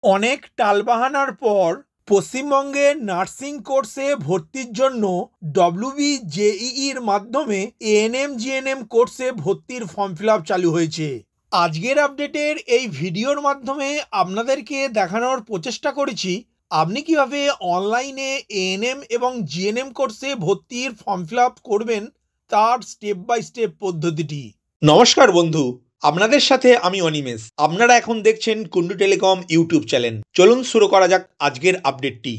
অনেক টালবাহানার পর পশ্চিমবঙ্গে নার্সিং কোর্সে ভর্তির জন্য ডব্লিউবিজেইর মাধ্যমে এএনএম জিএনএম কোর্সে ভর্তির ফর্ম ফিল আপ চালু হয়েছে। আজকের আপডেটের এই ভিডিওর মাধ্যমে আপনাদেরকে দেখানোর প্রচেষ্টা করেছি আপনি কিভাবে অনলাইনে এএনএম এবং জিএনএম কোর্সে ভর্তির ফর্ম ফিল আপ করবেন তার স্টেপ বাই স্টেপ পদ্ধতিটি। নমস্কার বন্ধু, আপনাদের সাথে আমি অনিমেষ। আপনারা এখন দেখছেন কুন্ডু টেলিকম ইউটিউব চ্যানেল। চলুন শুরু করা যাক আজকের আপডেটটি।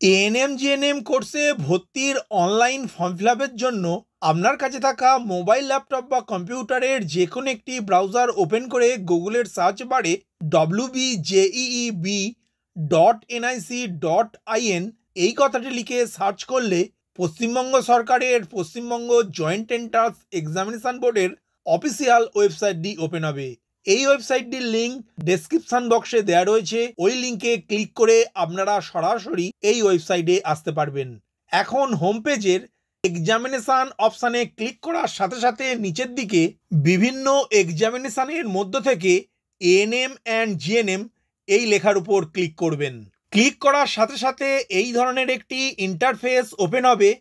এএনএম জিএনএম কোর্সে ভর্তির অনলাইন ফর্ম ফিল আপের জন্য আপনার কাছে থাকা মোবাইল, ল্যাপটপ বা কম্পিউটারের যে কোনো একটি ব্রাউজার ওপেন করে গুগলের সার্চ বারে wbjeeb.nic.in এই কথাটি লিখে সার্চ করলে পশ্চিমবঙ্গ সরকারের পশ্চিমবঙ্গ জয়েন্ট এন্ট্রান্স এক্সামিনেশন বোর্ডের অফিসিয়াল ওয়েবসাইটটি ওপেন হবে। এই ওয়েবসাইটটির লিঙ্ক ডেসক্রিপশন বক্সে দেওয়া রয়েছে। ওই লিঙ্কে ক্লিক করে আপনারা সরাসরি এই ওয়েবসাইটে আসতে পারবেন। এখন হোম পেজের এক্সামিনেশন অপশানে ক্লিক করার সাথে সাথে নিচের দিকে বিভিন্ন এক্সামিনেশনের মধ্য থেকে এএনএম অ্যান্ড জিএনএম এই লেখার উপর ক্লিক করবেন। ক্লিক করার সাথে সাথে এই ধরনের একটি ইন্টারফেস ওপেন হবে।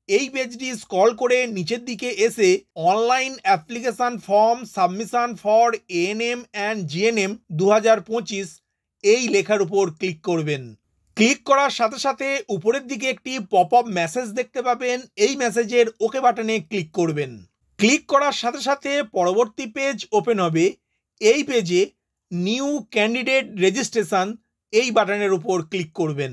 এই পেজটি স্ক্রল করে নিচের দিকে এসে online application form submission for ANM and GNM 2025 এই লেখার উপর ক্লিক করবেন। ক্লিক করার সাথে সাথে উপরের দিকে একটি পপ আপ মেসেজ দেখতে পাবেন। এই মেসেজের ওকে বাটনে ক্লিক করবেন। ক্লিক করার সাথে সাথে পরবর্তী পেজ ওপেন হবে। এই পেজে নিউ ক্যান্ডিডেট রেজিস্ট্রেশন এই বাটনের উপর ক্লিক করবেন।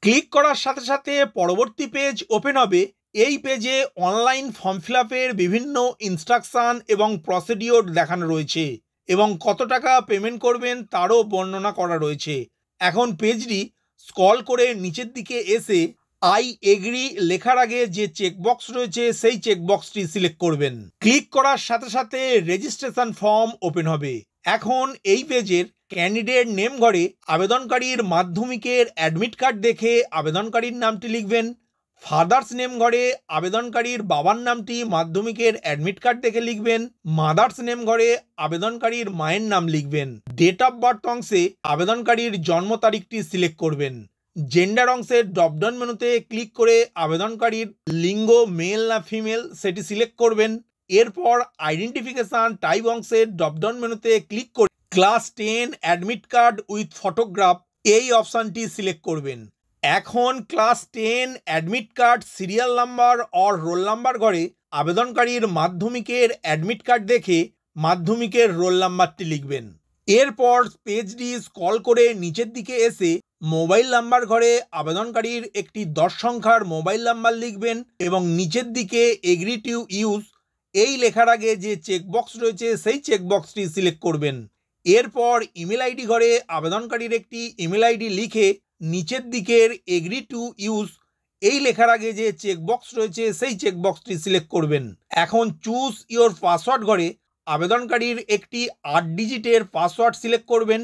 ক্লিক করার সাথে সাথে পরবর্তী পেজ ওপেন হবে। এই পেজে অনলাইন ফর্ম ফিল আপের বিভিন্ন ইনস্ট্রাকশান এবং প্রসিডিওর দেখানো রয়েছে এবং কত টাকা পেমেন্ট করবেন তারও বর্ণনা করা রয়েছে। এখন পেজটি স্ক্রল করে নিচের দিকে এসে আই এগ্রি লেখার আগে যে চেকবক্স রয়েছে সেই চেকবক্সটি সিলেক্ট করবেন। ক্লিক করার সাথে সাথে রেজিস্ট্রেশন ফর্ম ওপেন হবে। এখন এই পেজের ক্যান্ডিডেট নেম ঘরে আবেদনকারীর মাধ্যমিকের অ্যাডমিট কার্ড দেখে আবেদনকারীর নামটি লিখবেন। ফাদার্স নেম ঘরে আবেদনকারীর বাবার নামটি মাধ্যমিকের অ্যাডমিট কার্ড দেখে লিখবেন। মাদার্স নেম ঘরে আবেদনকারীর মায়ের নাম লিখবেন। ডেট অফ বার্থ অংশে আবেদনকারীর জন্ম তারিখটি সিলেক্ট করবেন। জেন্ডার অংশের ড্রপডাউন মেনুতে ক্লিক করে আবেদনকারীর লিঙ্গ মেল না ফিমেল সেটি সিলেক্ট করবেন। এরপর আইডেন্টিফিকেশন টাইপ অংশের ড্রপডাউন মেনুতে ক্লিক করে class 10 admit card with photograph এই অপশানটি সিলেক্ট করবেন। এখন class 10 admit card serial number or roll number ঘরে আবেদনকারীর মাধ্যমিকের অ্যাডমিট কার্ড দেখে মাধ্যমিকের রোল নাম্বারটি লিখবেন। এরপর পেজটি স্ক্রল করে নিচের দিকে এসে মোবাইল নাম্বার ঘরে আবেদনকারীর একটি 10 সংখ্যার মোবাইল নাম্বার লিখবেন এবং নিচের দিকে এগ্রি টু ইউজ এই লেখার আগে যে চেকবক্স রয়েছে সেই চেকবক্সটি সিলেক্ট করবেন। এরপর ইমেল আইডি ঘরে আবেদনকারীর একটি ইমেল আইডি লিখে নিচের দিকের এগ্রি টু ইউজ এই লেখার আগে যে চেকবক্স রয়েছে সেই চেকবক্সটি সিলেক্ট করবেন। এখন চুজ ইওর পাসওয়ার্ড ঘরে আবেদনকারীর একটি 8 ডিজিটের পাসওয়ার্ড সিলেক্ট করবেন,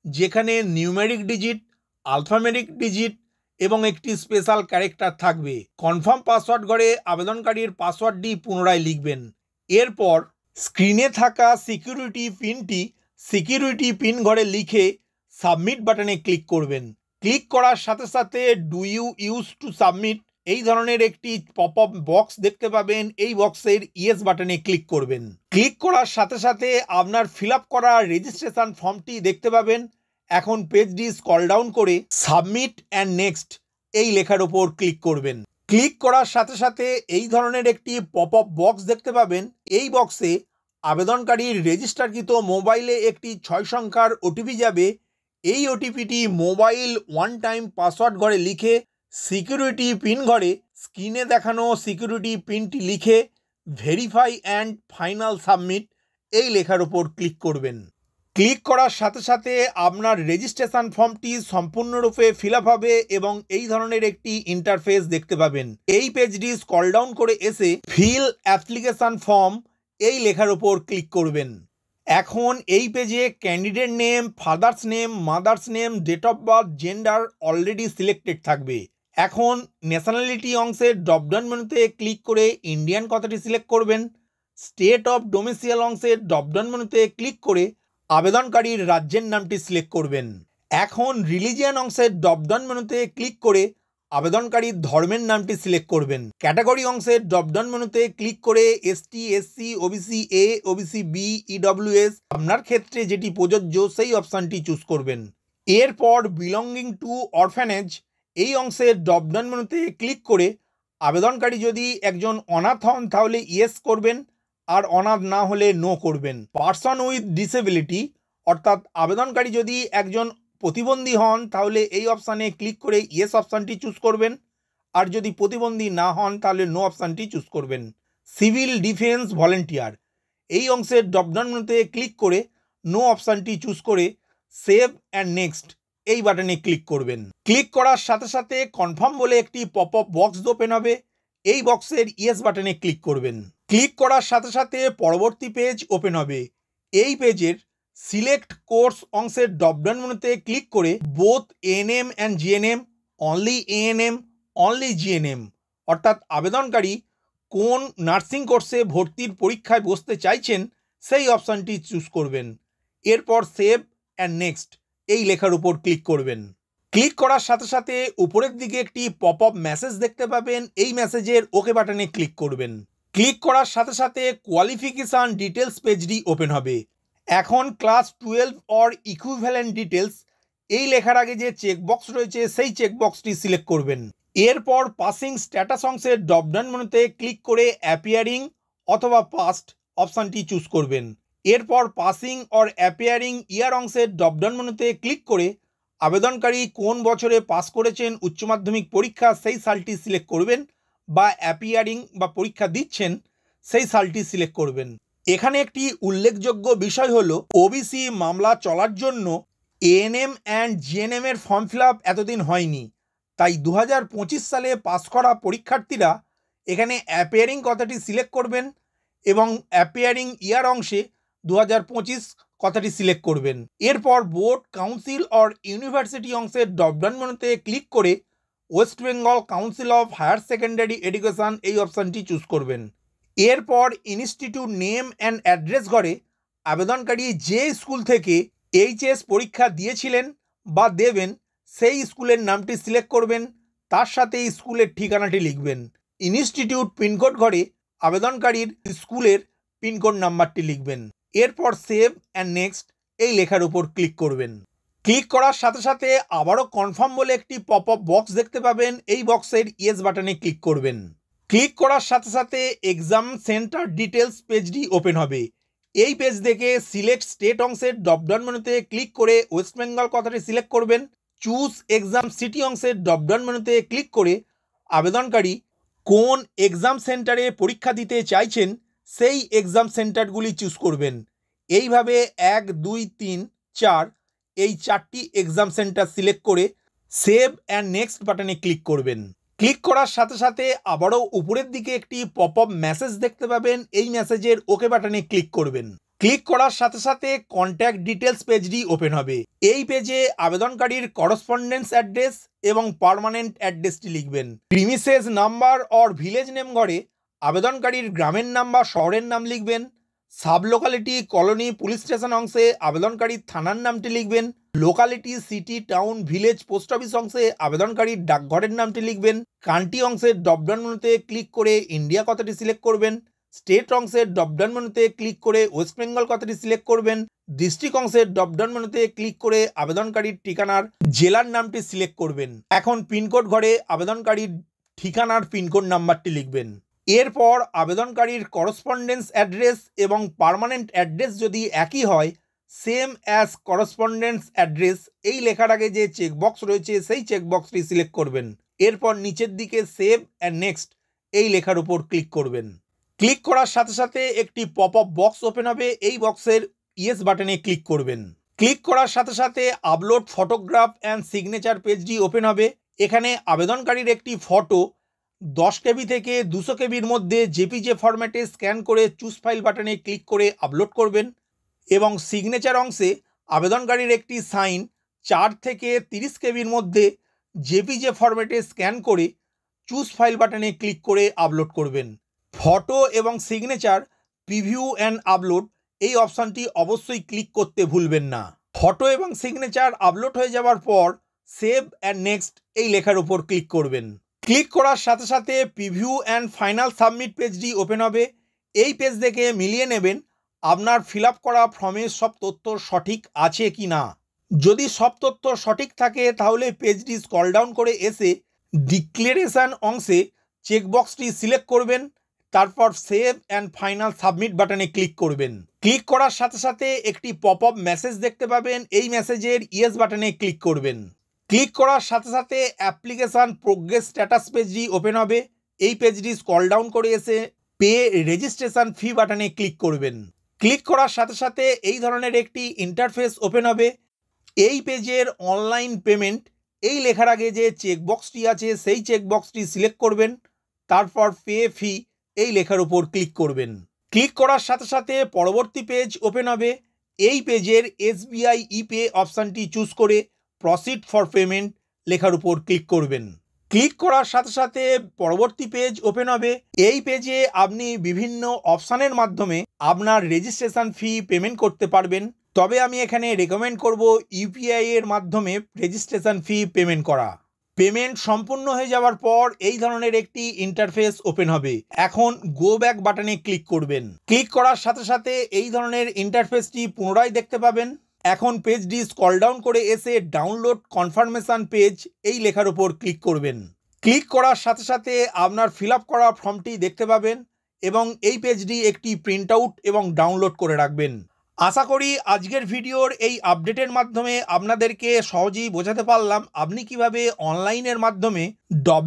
যেখানে নিউমেরিক ডিজিট, আলফামেরিক ডিজিট এবং একটি স্পেশাল ক্যারেক্টার থাকবে। কনফার্ম পাসওয়ার্ড ঘরে আবেদনকারীর পাসওয়ার্ডটি পুনরায় লিখবেন। এরপর স্ক্রিনে থাকা সিকিউরিটি পিন ঘরে লিখে সাবমিট বাটনে ক্লিক করবেন। ক্লিক করার সাথে সাথে do you use to submit এই ধরনের একটি পপ আপ বক্স দেখতে পাবেন। এই বক্সের ইয়েস বাটনে ক্লিক করবেন। ক্লিক করার সাথে সাথে আপনার ফিল আপ করা রেজিস্ট্রেশন ফর্মটি দেখতে পাবেন। এখন পেজটি স্ক্রল ডাউন করে সাবমিট অ্যান্ড নেক্সট এই লেখার উপর ক্লিক করবেন। ক্লিক করার সাথে সাথে এই ধরনের একটি পপ আপ বক্স দেখতে পাবেন। এই বক্সে আবেদনকারীর রেজিস্টারকৃত মোবাইলে একটি 6 সংখ্যার ওটিপি যাবে। এই ওটিপিটি মোবাইল ওয়ান টাইম পাসওয়ার্ড ঘরে লিখে সিকিউরিটি পিন ঘরে স্ক্রিনে দেখানো সিকিউরিটি পিনটি লিখে ভেরিফাই অ্যান্ড ফাইনাল সাবমিট এই লেখার উপর ক্লিক করবেন। ক্লিক করার সাথে সাথে আপনার রেজিস্ট্রেশন ফর্মটি সম্পূর্ণরূপে ফিল আপ হবে এবং এই ধরনের একটি ইন্টারফেস দেখতে পাবেন। এই পেজটি স্ক্রল ডাউন করে এসে ফিল অ্যাপ্লিকেশন ফর্ম এই লেখার উপর ক্লিক করবেন। এখন এই পেজে candidate name, father's name, mother's name, date of birth, gender already selected থাকবে। এখন ন্যাশনালিটি অংশের ড্রপডাউন মেনুতে ক্লিক করে ইন্ডিয়ান কথাটি সিলেক্ট করবেন। স্টেট অফ ডোমিসাইল অংশের ড্রপডাউন মেনুতে ক্লিক করে আবেদনকারীর রাজ্যের নামটি সিলেক্ট করবেন। এখন রিলিজিয়ান অংশের ড্রপডাউন মেনুতে ক্লিক করে আবেদনকারীর ধর্মের নামটি সিলেক্ট করবেন। ক্যাটাগরি অংশের ড্রপডাউন মেনুতে ক্লিক করে ST, SC, OBC A, OBC B, EWS আপনার ক্ষেত্রে যেটি প্রযোজ্য সেই অপশানটি চুজ করবেন। এরপর বিলঙ্গিং টু অরফ্যানেজ এই অংশের ড্রপডাউন মেনুতে ক্লিক করে আবেদনকারী যদি একজন অনাথ হন তাহলে ইয়েস করবেন, আর অনাথ না হলে নো করবেন। পারসন উইথ ডিসেবিলিটি অর্থাৎ আবেদনকারী যদি একজন প্রতিবন্ধী হন তাহলে এই অপশানে ক্লিক করে ইয়েস অপশানটি চুজ করবেন, আর যদি প্রতিবন্ধী না হন তাহলে নো অপশানটি চুজ করবেন। সিভিল ডিফেন্স ভলেন্টিয়ার এই অংশের ড্রপডাউন মেনুতে ক্লিক করে নো অপশানটি চুজ করে সেভ অ্যান্ড নেক্সট এই বাটনে ক্লিক করবেন। ক্লিক করার সাথে সাথে কনফার্ম বলে একটি পপ আপ বক্স ওপেন হবে। এই বক্সের ইয়েস বাটনে ক্লিক করবেন। ক্লিক করার সাথে সাথে পরবর্তী পেজ ওপেন হবে। এই পেজের সিলেক্ট কোর্স অংশের ড্রপডাউন মেনুতে ক্লিক করে both ANM and GNM, only ANM, only GNM অর্থাৎ আবেদনকারী কোন নার্সিং কোর্সে ভর্তির পরীক্ষায় বসতে চাইছেন সেই অপশানটি চুজ করবেন। এরপর সেভ অ্যান্ড নেক্সট এই লেখার উপর ক্লিক করবেন। ক্লিক করার সাথে সাথে উপরের দিকে একটি পপ আপ মেসেজ দেখতে পাবেন। এই মেসেজের ওকে বাটনে ক্লিক করবেন। ক্লিক করার সাথে সাথে কোয়ালিফিকেশান ডিটেলস পেজটি ওপেন হবে। এখন ক্লাস 12 অর ইকুইভ্যালেন্ট ডিটেলস এই লেখার আগে যে চেকবক্স রয়েছে সেই চেকবক্সটি সিলেক্ট করবেন। এরপর পাসিং স্ট্যাটাস অংশের ড্রপডাউন মেনুতে ক্লিক করে অ্যাপিয়ারিং অথবা পাস্ট অপশানটি চুজ করবেন। এরপর পাসিং অর অ্যাপিয়ারিং ইয়ার অংশের ড্রপডাউন মেনুতে ক্লিক করে আবেদনকারী কোন বছরে পাস করেছেন উচ্চ মাধ্যমিক পরীক্ষা সেই সালটি সিলেক্ট করবেন, বা অ্যাপিয়ারিং বা পরীক্ষা দিচ্ছেন সেই সালটি সিলেক্ট করবেন। এখানে একটি উল্লেখযোগ্য বিষয় হলো ওবিসি মামলা চলার জন্য এএনএম অ্যান্ড জিএনএম এর ফর্ম ফিল আপ এতদিন হয়নি, তাই 2025 সালে পাস করা পরীক্ষার্থীরা এখানে অ্যাপিয়ারিং কথাটি সিলেক্ট করবেন এবং অ্যাপিয়ারিং ইয়ার অংশে 2025 কথাটি সিলেক্ট করবেন। এরপর বোর্ড, কাউন্সিল অর ইউনিভার্সিটি অংশের ড্রপডাউন মেনুতে ক্লিক করে West Bengal council of higher secondary education এই অপশানটি চুজ করবেন। এরপর ইনস্টিটিউট নেম অ্যান্ড অ্যাড্রেস ঘরে আবেদনকারী যে স্কুল থেকে এইচএস পরীক্ষা দিয়েছিলেন বা দেবেন সেই স্কুলের নামটি সিলেক্ট করবেন, তার সাথে স্কুলের ঠিকানাটি লিখবেন। ইনস্টিটিউট পিনকোড ঘরে আবেদনকারীর স্কুলের পিনকোড নাম্বারটি লিখবেন। এরপর সেভ অ্যান্ড নেক্সট এই লেখার উপর ক্লিক করবেন। ক্লিক করার সাথে সাথে আবারও কনফার্ম বলে একটি পপ আপ বক্স দেখতে পাবেন। এই বক্সের ইয়েস বাটনে ক্লিক করবেন। ক্লিক করার সাথে সাথে এক্সাম সেন্টার ডিটেলস পেজটি ওপেন হবে। এই পেজ থেকে সিলেক্ট স্টেট অংশের ড্রপডাউন মেনুতে ক্লিক করে ওয়েস্ট বেঙ্গল কথাটি সিলেক্ট করবেন। চুজ এক্সাম সিটি অংশের ড্রপডাউন মেনুতে ক্লিক করে আবেদনকারী কোন এক্সাম সেন্টারে পরীক্ষা দিতে চাইছেন সেই এক্সাম সেন্টারগুলি চুজ করবেন। এইভাবে 1, 2, 3, 4 এই 4টি এক্সাম সেন্টার সিলেক্ট করে সেভ অ্যান্ড নেক্সট বাটনে ক্লিক করবেন। ক্লিক করার সাথে সাথে আবারও উপরের দিকে একটি পপ আপ মেসেজ দেখতে পাবেন। এই মেসেজের ওকে বাটনে ক্লিক করবেন। ক্লিক করার সাথে সাথে কন্ট্যাক্ট ডিটেলস পেজটি ওপেন হবে। এই পেজে আবেদনকারীর করসপন্ডেন্স অ্যাড্রেস এবং পার্মানেন্ট অ্যাড্রেসটি লিখবেন। Premises number or village name ঘরে আবেদনকারীর গ্রামের নাম বা শহরের নাম লিখবেন। Sub locality, colony, police station অংশে আবেদনকারীর থানার নামটি লিখবেন। Locality, city, town, village, post office অংশে আবেদনকারীর ডাকঘরের নামটি লিখবেন। কান্ট্রি অংশের ড্রপডাউন মেনুতে ক্লিক করে ইন্ডিয়া কথাটি সিলেক্ট করবেন। স্টেট অংশের ড্রপডাউন মেনুতে ক্লিক করে ওয়েস্ট বেঙ্গল কথাটি সিলেক্ট করবেন। ডিস্ট্রিক্ট অংশের ড্রপডাউন মেনুতে ক্লিক করে আবেদনকারীর ঠিকানার জেলার নামটি সিলেক্ট করবেন। এখন পিনকোড ঘরে আবেদনকারীর ঠিকানার পিনকোড নাম্বারটি লিখবেন। এরপর আবেদনকারীর করসপন্ডেন্স অ্যাড্রেস এবং পার্মানেন্ট অ্যাড্রেস যদি একই হয়, সেম অ্যাজ করসপন্ডেন্স অ্যাড্রেস এই লেখার আগে যে চেকবক্স রয়েছে সেই চেকবক্সটি সিলেক্ট করবেন। এরপর নিচের দিকে সেভ অ্যান্ড নেক্সট এই লেখার উপর ক্লিক করবেন। ক্লিক করার সাথে সাথে একটি পপ আপ বক্স ওপেন হবে। এই বক্সের ইয়েস বাটনে ক্লিক করবেন। ক্লিক করার সাথে সাথে আপলোড ফটোগ্রাফ অ্যান্ড সিগনেচার পেজটি ওপেন হবে। এখানে আবেদনকারীর একটি ফটো 10 কেবি থেকে 200 কেবির মধ্যে জেপিজে ফরম্যাটে স্ক্যান করে চুজ ফাইল বাটনে ক্লিক করে আপলোড করবেন। এবং সিগনেচার অংশে আবেদনকারীর একটি সাইন 4 থেকে 30 কেবির মধ্যে জেপিজে ফরম্যাটে স্ক্যান করে চুজ ফাইল বাটনে ক্লিক করে আপলোড করবেন। ফটো এবং সিগনেচার প্রিভিউ অ্যান্ড আপলোড এই অপশানটি অবশ্যই ক্লিক করতে ভুলবেন না। ফটো এবং সিগনেচার আপলোড হয়ে যাওয়ার পর সেভ অ্যান্ড নেক্সট এই লেখার উপর ক্লিক করবেন। ক্লিক করার সাথে সাথে প্রিভিউ অ্যান্ড ফাইনাল সাবমিট পেজটি ওপেন হবে। এই পেজ দেখে মিলিয়ে নেবেন আপনার ফিল আপ করা ফর্মের সব তথ্য সঠিক আছে কি না। যদি সব তথ্য সঠিক থাকে তাহলে পেজটি স্ক্রল ডাউন করে এসে ডিক্লারেশন অংশে চেকবক্সটি সিলেক্ট করবেন, তারপর সেভ অ্যান্ড ফাইনাল সাবমিট বাটনে ক্লিক করবেন। ক্লিক করার সাথে সাথে একটি পপ আপ মেসেজ দেখতে পাবেন, এই মেসেজের ইয়েস বাটনে ক্লিক করবেন। ক্লিক করার সাথে সাথে অ্যাপ্লিকেশান প্রোগ্রেস স্ট্যাটাস পেজটি ওপেন হবে। এই পেজটি স্ক্রল ডাউন করে এসে পে রেজিস্ট্রেশন ফি বাটনে ক্লিক করবেন। ক্লিক করার সাথে সাথে এই ধরনের একটি ইন্টারফেস ওপেন হবে। এই পেজের অনলাইন পেমেন্ট এই লেখার আগে যে চেকবক্সটি আছে সেই চেকবক্সটি সিলেক্ট করবেন, তারপর পে ফি এই লেখার উপর ক্লিক করবেন। ক্লিক করার সাথে সাথে পরবর্তী পেজ ওপেন হবে। এই পেজের এসবিআই ইপে অপশানটি চুজ করে প্রসিড ফর পেমেন্ট লেখার উপর ক্লিক করবেন। ক্লিক করার সাথে সাথে পরবর্তী পেজ ওপেন হবে। এই পেজে আপনি বিভিন্ন অপশানের মাধ্যমে আপনার রেজিস্ট্রেশন ফি পেমেন্ট করতে পারবেন, তবে আমি এখানে রেকমেন্ড করব ইউপিআই এর মাধ্যমে রেজিস্ট্রেশন ফি পেমেন্ট করা। পেমেন্ট সম্পূর্ণ হয়ে যাওয়ার পর এই ধরনের একটি ইন্টারফেস ওপেন হবে। এখন গো ব্যাক বাটনে ক্লিক করবেন। ক্লিক করার সাথে সাথে এই ধরনের ইন্টারফেসটি পুনরায় দেখতে পাবেন। এখন পেজটি স্ক্রল ডাউন করে এসে ডাউনলোড কনফার্মেশন পেজ এই লেখার উপর ক্লিক করবেন। ক্লিক করার সাথে সাথে আপনার ফিল আপ করা ফর্মটি দেখতে পাবেন এবং এই পেজটি একটি প্রিন্ট আউট এবং ডাউনলোড করে রাখবেন। আশা করি আজকের ভিডিওর এই আপডেটের মাধ্যমে আপনাদেরকে সহজেই বোঝাতে পারলাম আপনি কিভাবে অনলাইনের মাধ্যমে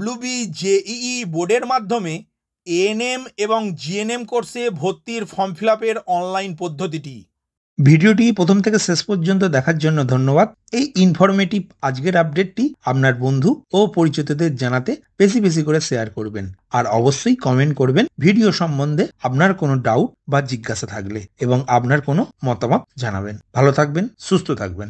WBJEE বোর্ডের মাধ্যমে এএনএম এবং জিএনএম কোর্সে ভর্তির ফর্ম ফিল আপের অনলাইন পদ্ধতিটি। ভিডিওটি প্রথম থেকে শেষ পর্যন্ত দেখার জন্য ধন্যবাদ। এই ইনফরমেটিভ আজকের আপডেটটি আপনার বন্ধু ও পরিচিতদের জানাতে বেশি বেশি করে শেয়ার করবেন, আর অবশ্যই কমেন্ট করবেন ভিডিও সম্বন্ধে আপনার কোনো ডাউট বা জিজ্ঞাসা থাকলে এবং আপনার কোনো মতামত জানাবেন। ভালো থাকবেন, সুস্থ থাকবেন।